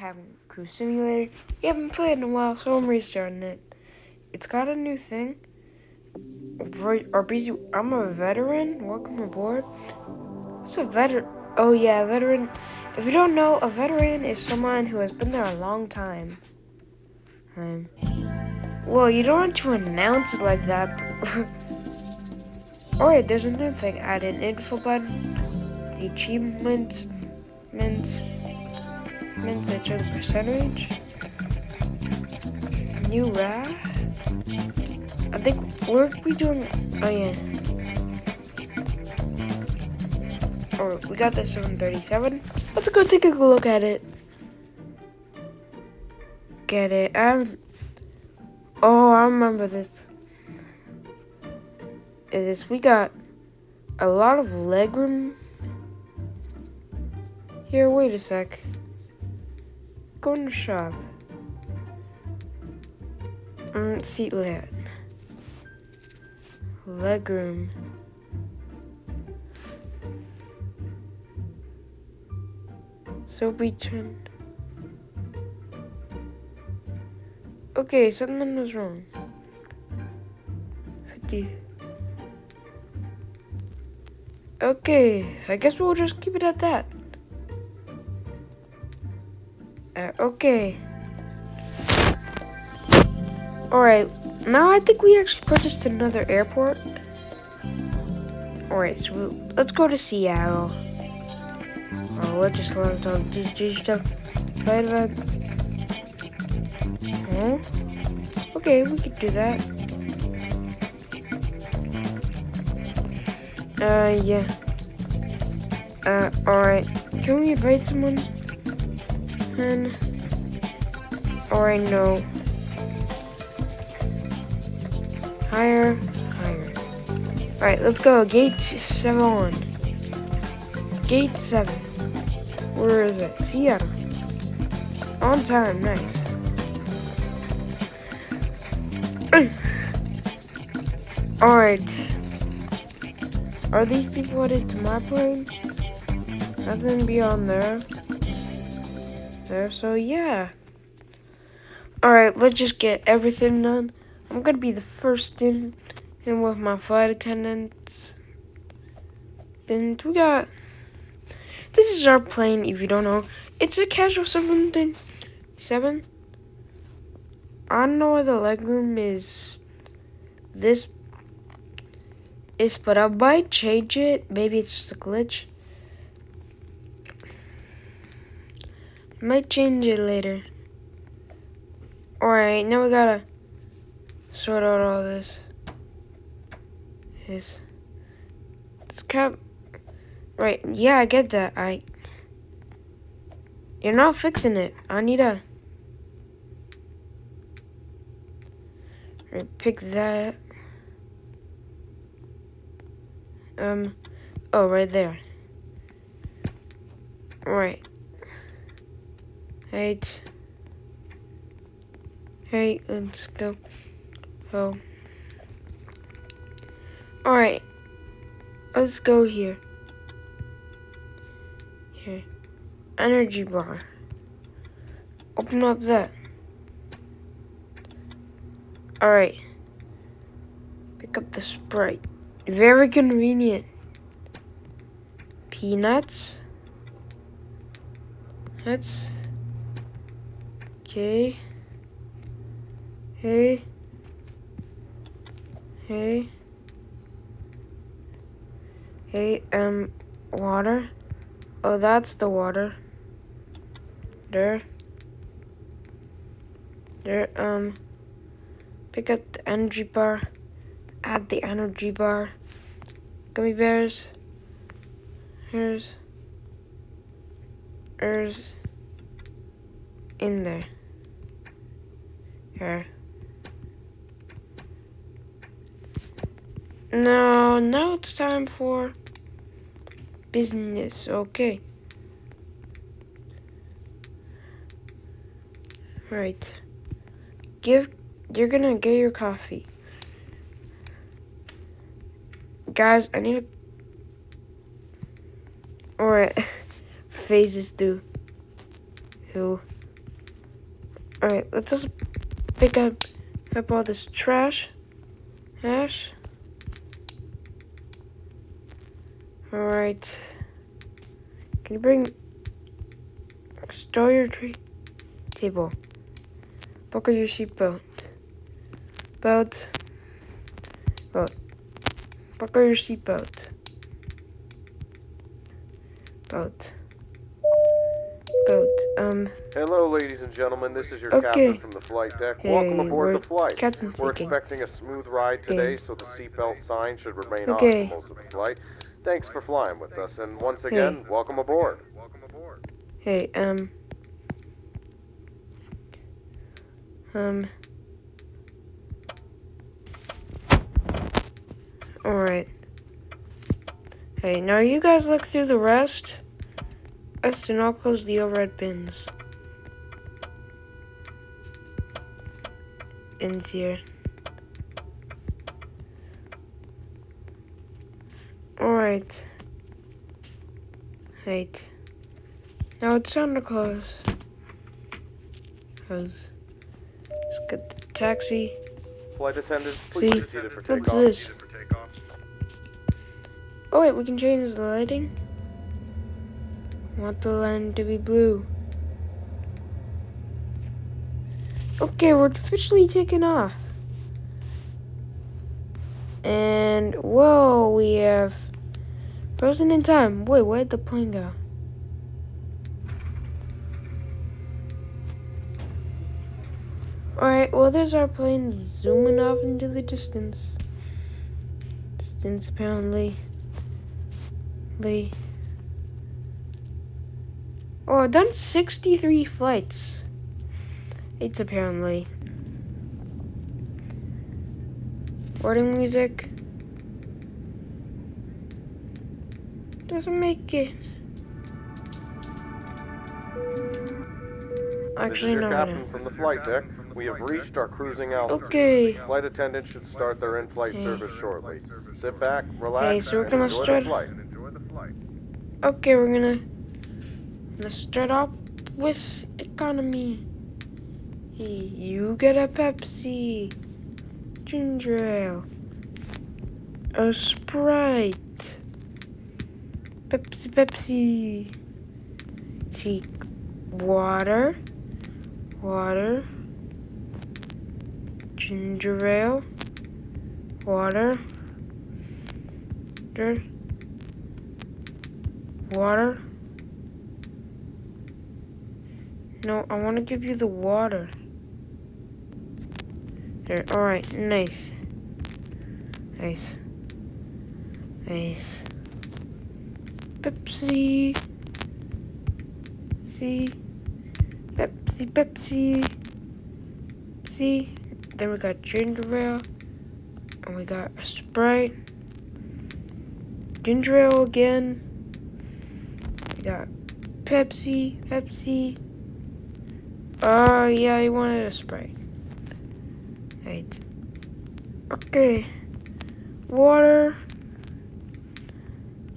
Cabin Crew Simulator. We haven't played in a while, so I'm restarting it. It's got a new thing. I'm a veteran. Welcome aboard. What's a veteran? Oh yeah, a veteran. If you don't know, a veteran is someone who has been there a long time. Well, you don't want to announce it like that. Alright, there's a new thing. Add an info button. The achievements. That show the percentage. New wrap. I think we're doing. Oh yeah. Oh, we got this 737. Let's go take a look at it. Get it? Oh, I remember this. We got a lot of legroom here. Wait a sec. Go in the shop. Seat layout. Legroom. So we turned. Okay, something was wrong. 50. Okay, I guess we'll just keep it at that. Okay. Alright, now I think we actually purchased another airport. Alright, so let's go to Seattle. Oh, let's just land on this stuff. Huh? Okay, we could do that. Yeah. Alright. Can we invite someone? Alright, no. Higher. Alright, let's go. Gate 7. Gate 7. Where is it? Seattle. On time, nice. Alright. Are these people headed to my plane? Nothing beyond there. So yeah. Alright, let's just get everything done. I'm gonna be the first in with my flight attendants. Then we got. This is our plane, if you don't know. It's a casual 737. I don't know where the legroom is. But I might change it. Maybe it's just a glitch. Might change it later. Alright, now we gotta sort out all this. It's right, yeah, I get that. You're not fixing it. I need to pick that. Oh, right there. Right. Hey, let's go. Oh. Alright. Let's go here. Here. Energy bar. Open up that. Alright. Pick up the Sprite. Very convenient. Peanuts. That's okay. Hey, water. Oh, that's the water. There, pick up the energy bar. Add the energy bar. Gummy bears. Here's in there. Here. No, now it's time for business. Okay. Right. You're gonna get your coffee. Guys, I need to... Alright. Phases through. Alright, let's just pick up all this trash. Alright. Can you store your table? Buckle your seatbelt. Belt. Buckle your seatbelt. Belt. Hello, ladies and gentlemen. This is your captain from the flight deck. Hey, welcome aboard the flight. We're speaking. expecting a smooth ride today, so the seatbelt sign should remain on Okay. for most of the flight. Thanks for flying with us, and once again, welcome aboard. Hey, alright. Hey, now you guys look through the rest. And I'll close the overhead bins. Ends here. Alright. Right. Now it's time to close. Let's get the taxi. Flight attendants, please be seated for takeoff. What's this? Oh wait, we can change the lighting. Want the line to be blue. Okay, we're officially taking off. And whoa, we have frozen in time. Wait, where'd the plane go? Alright, well there's our plane zooming off into the distance. Apparently. Oh, I've done 63 flights. It's apparently. Boarding music. Doesn't make it. Actually, this is your no. captain from the flight deck. We have reached our cruising altitude. Okay. Flight attendants should start their in-flight service shortly. Sit back, relax, Hey, so we're and gonna enjoy start. the flight. Okay, we're gonna start off with economy. Hey, you get a Pepsi, ginger ale, a Sprite, Pepsi. See, water, ginger ale, water. No, I want to give you the water. There, alright, nice. Pepsi. See? Pepsi. See? Then we got ginger ale. And we got a Sprite. Ginger ale again. We got Pepsi. Oh, yeah, I wanted a Sprite. Right. Okay. Water.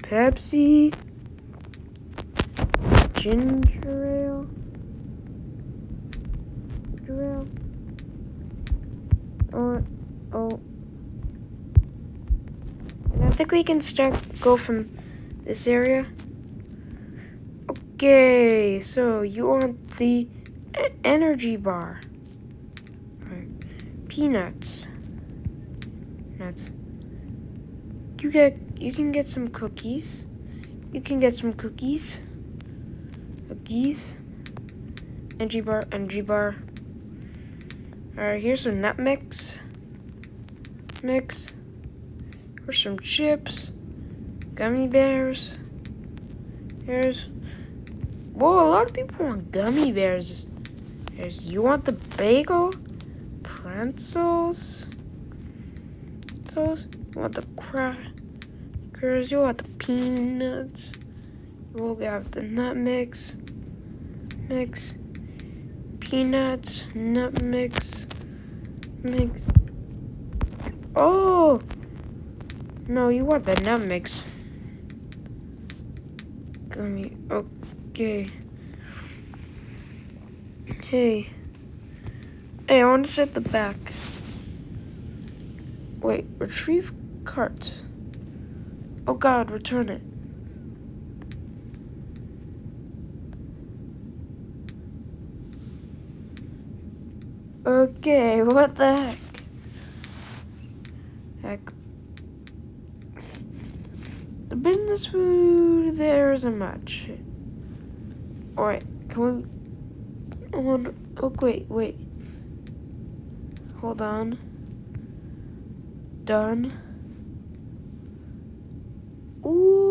Pepsi. Ginger ale. Oh. And I think we can go from this area. Okay, so you want the energy bar. Right. Peanuts. Nuts. You can get some cookies. Energy bar. Alright, here's some nut mix. Here's some chips. Gummy bears. Whoa, a lot of people want gummy bears. You want the bagel? Pretzels? You want the crackers? You want the peanuts? We'll have the nut mix. Peanuts, nut mix. Oh! No, you want the nut mix. Gummy. Okay. Hey. Hey, I want to set the back. Wait, retrieve cart. Oh God, return it. Okay, what the heck? The business food, there isn't much. Alright, can we... Oh, wait. Hold on. Done. Ooh!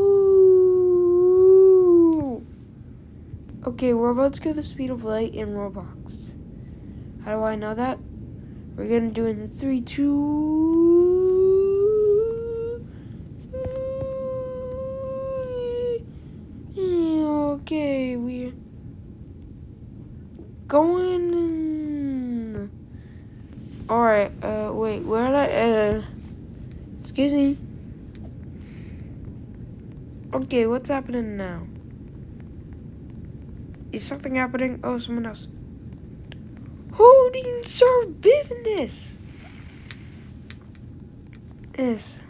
Okay, we're about to go the speed of light in Roblox. How do I know that? We're gonna do it in 3, 2... Okay, we're going. Alright, wait, where did I, excuse me. Okay, what's happening now? Is something happening? Oh, someone else. Holding serve business. This.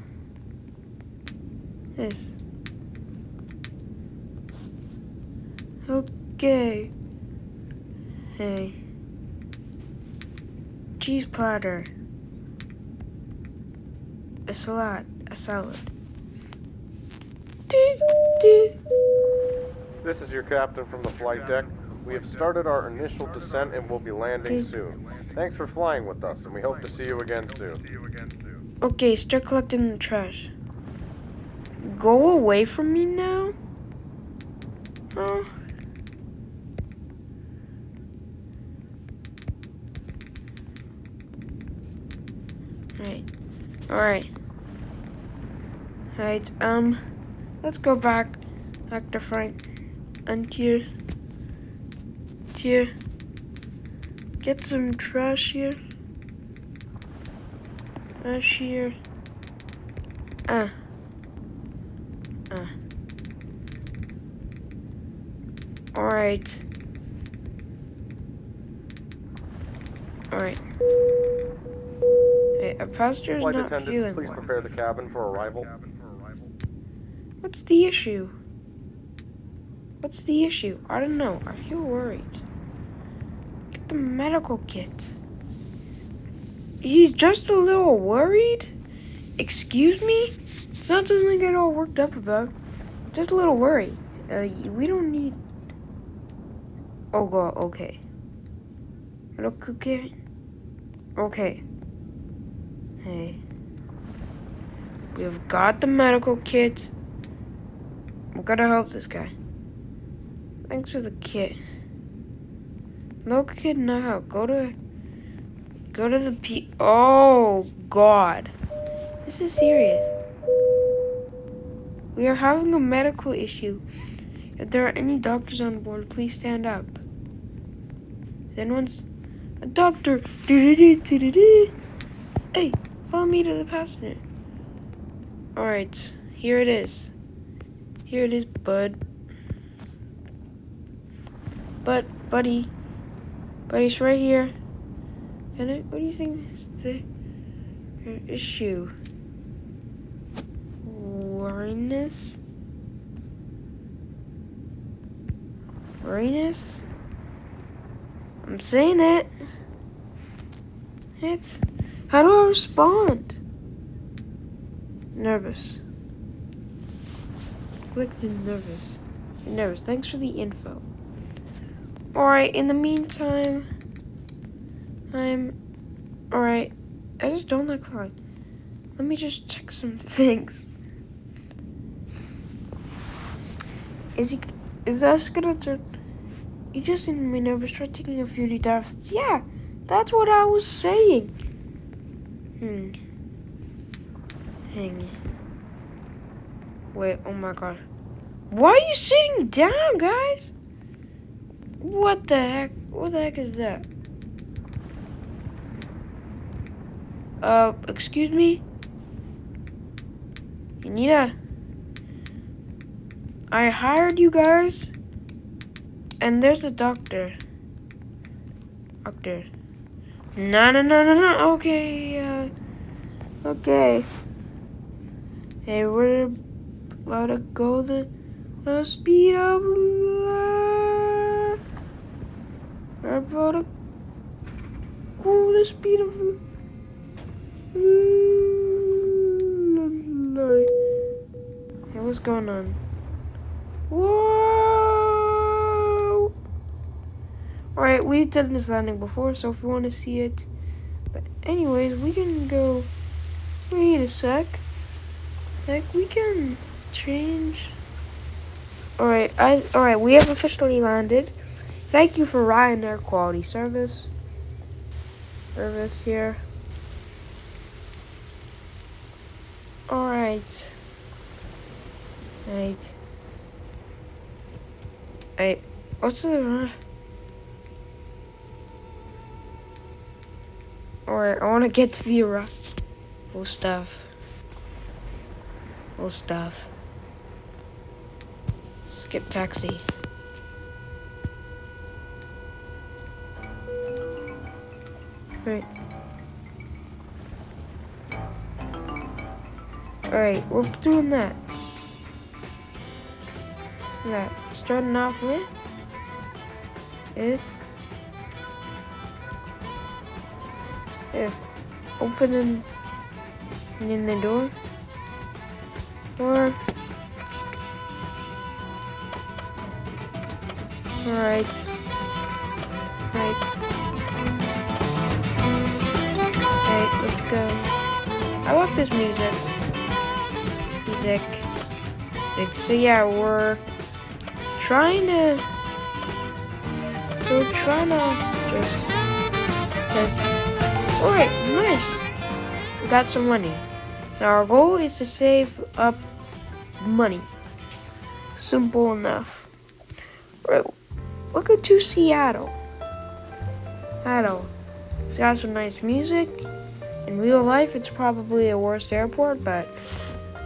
Okay. Hey. Cheese platter. A salad. This is your captain from the flight deck. We have started our initial descent and will be landing soon. Thanks for flying with us, and we hope to see you again soon. Okay, start collecting the trash. Go away from me now? Oh. Alright, let's go back to front and here. Get some trash here. Alright. Hey, a passenger's Flight not attendants, feeling please well. prepare the cabin for arrival. What's the issue? I don't know. I feel worried. Get the medical kit. He's just a little worried? Excuse me? It's not something to get all worked up about. Just a little worried. We don't need... Oh God, okay. Medical kit? Okay. Hey. We've got the medical kit. We're gonna help this guy. Thanks for the kit. Medical kit now. Go to the Oh God. This is serious. We are having a medical issue. If there are any doctors on board, please stand up. Then once a doctor. Hey, follow me to the passenger. Alright, here it is. Bud. Buddy, it's right here. What do you think is the issue? Worriness? I'm saying it. How do I respond? Nervous. Clicked in nervous. You're nervous. Thanks for the info. Alright, in the meantime, alright. I just don't like flying. Let me just check some things. Is that gonna turn? You just made me nervous. Try taking a few deep breaths. Yeah, that's what I was saying. Hang. Wait, oh my God. Why are you sitting down, guys? What the heck? What the heck is that? Excuse me? I hired you guys. And there's a doctor. No. Okay, okay. Hey, we're about to go the speed of light. We're about to go the speed of light. Hey, what's going on? Whoa! Alright, we've done this landing before, so if you want to see it. But anyways, we can go. Wait a sec. Like, we can change. Alright, we have officially landed. Thank you for Ryanair quality service here. Alright. Hey, what's the... Alright, I want to get to the arrival stuff. Skip taxi. Right. Alright, we're doing that. Starting off with if opening in the door or right. Alright, let's go. I love this music. So yeah, we're trying to just alright, nice. We got some money. Now our goal is to save up money. Simple enough. Right, we'll go to Seattle. It's got some nice music. In real life, it's probably a worse airport, but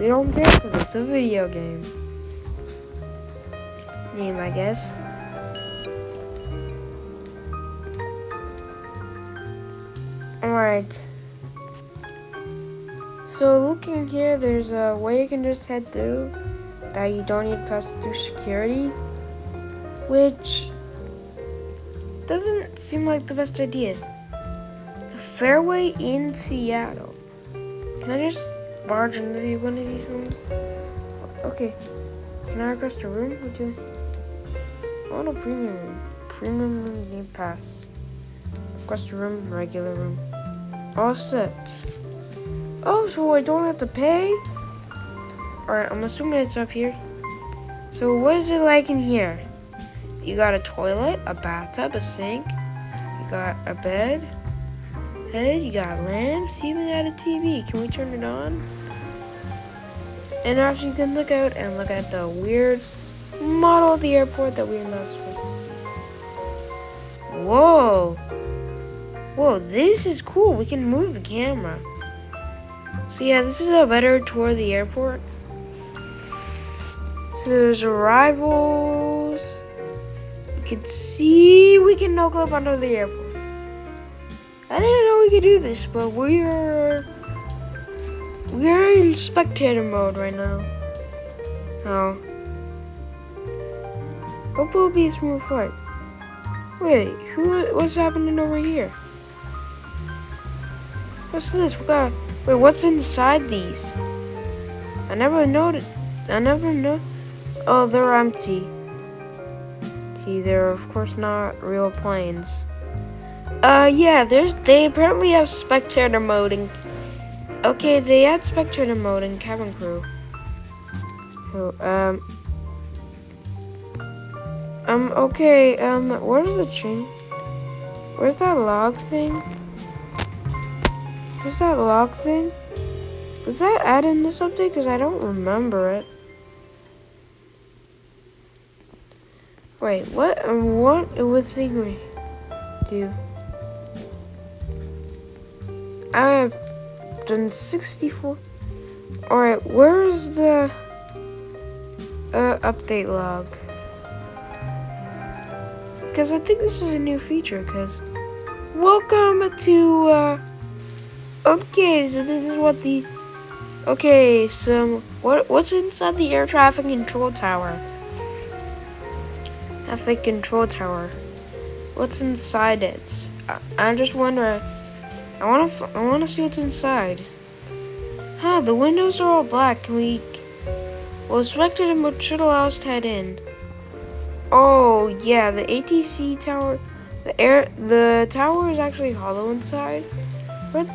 we don't care because it's a video game. I guess. Alright. So looking here, there's a way you can just head through that you don't need to pass through security, which doesn't seem like the best idea. The fairway in Seattle. Can I just barge into one of these rooms? Okay. Can I request a room? I want a premium room. Premium room need pass. Request a room, regular room. All set. Oh, so I don't have to pay? Alright, I'm assuming it's up here. So what is it like in here? You got a toilet, a bathtub, a sink. You got a bed. You got lamps. You even got a TV. Can we turn it on? And actually you can look out and look at the weird model of the airport that we're not supposed to see. Whoa, this is cool. We can move the camera. So yeah, this is a better tour of the airport. So there's arrivals. You can see we can no clip under the airport. I didn't know we could do this, but we're in spectator mode right now. Oh. Hope it'll be a smooth flight. Wait, what's happening over here? What's this? Wait, what's inside these? I never know. Oh, they're empty. See, they're of course not real planes. Yeah, they apparently have spectator mode. Okay, they had spectator mode in cabin crew. So, okay, where's the chain? Where's that log thing? Was that added in this update? Because I don't remember it. Wait, what would Thingy do? I have done 64. Alright, where's the update log? Because I think this is a new feature, because Welcome to, okay, so this is what the, okay, so, what's inside the air traffic control tower? Traffic control tower. What's inside it? I just wonder, I wanna see what's inside. Huh, the windows are all black, can we, well, selected and should allow us to head in. Oh, yeah, the ATC tower, the tower is actually hollow inside. But,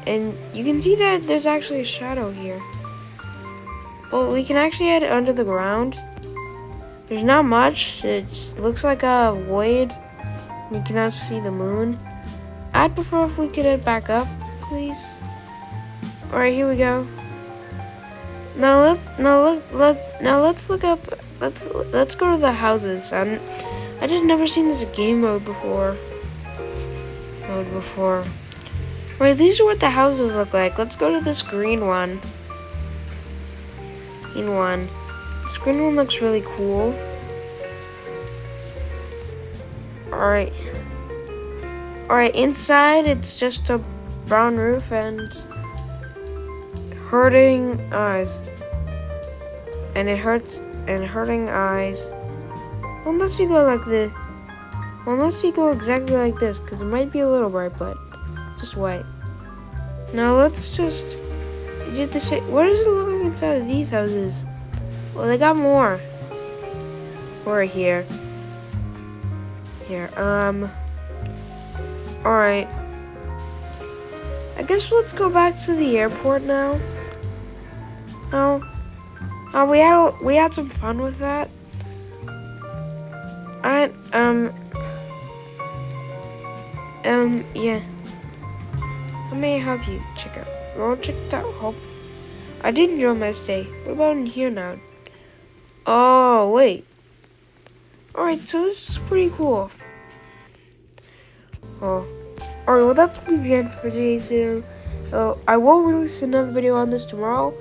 and you can see that there's actually a shadow here. But we can actually head under the ground. There's not much, it looks like a void. You cannot see the moon. I'd prefer if we could head back up, please. Alright, here we go. Now let's look up. Let's go to the houses. I just never seen this game mode before. Right, these are what the houses look like. Let's go to this green one. This green one looks really cool. Alright, inside it's just a brown roof and hurting eyes. And it hurts and hurting eyes. Unless you go like this. Unless you go exactly like this, because it might be a little bright, but just wait. Now let's just get the shit. What does it look like inside of these houses? Well, they got more. We're here. Alright. I guess let's go back to the airport now. We had some fun with that. Yeah. How may I help you? Check out. Hope. I did enjoy my stay. What about in here now? Oh, wait. Alright, so this is pretty cool. Oh. Alright, well that's the end for today's video. So I will release another video on this tomorrow.